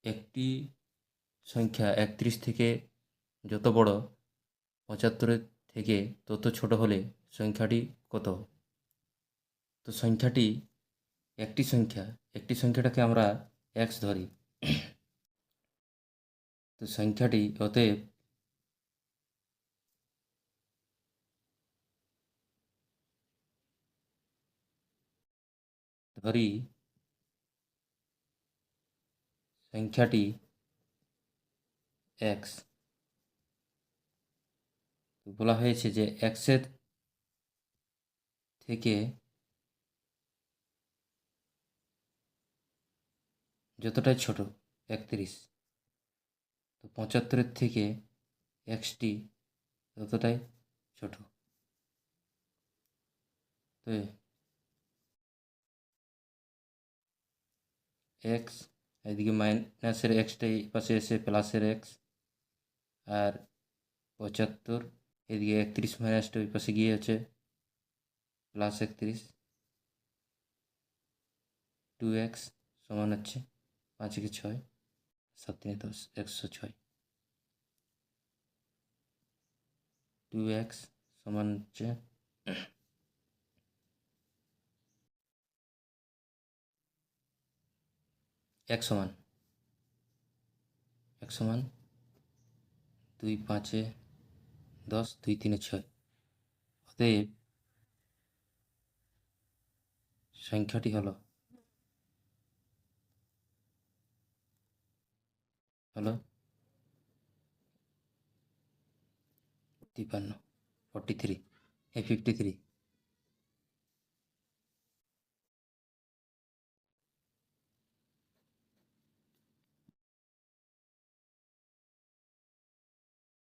একটি সংখ্যা 31 থেকে যত বড়, 75 থেকে তত ছোট হলে সংখ্যাটি কত? তো একটি সংখ্যাটাকে আমরা x ধরি। তো সংখ্যাটি অতএব ধরি সংখ্যাটি x। তো বলা হয়েছে যে x এর থেকে যতটাই ছোট 31, তো 75 থেকে xটি ততটাই ছোট। তো x এদিকে মাইনাসের এক্সটা এই পাশে এসে প্লাসের এক্স, আর 75 এদিকে 31 মাইনাসটা ওই পাশে গিয়ে হচ্ছে প্লাস 31। 2x সমান হচ্ছে 5 একে 6, 7 3 10, 106। 2x সমান হচ্ছে x সমান 2 5 10, 2 3 6। অতএব সংখ্যাটি হলো 53, 43, 53।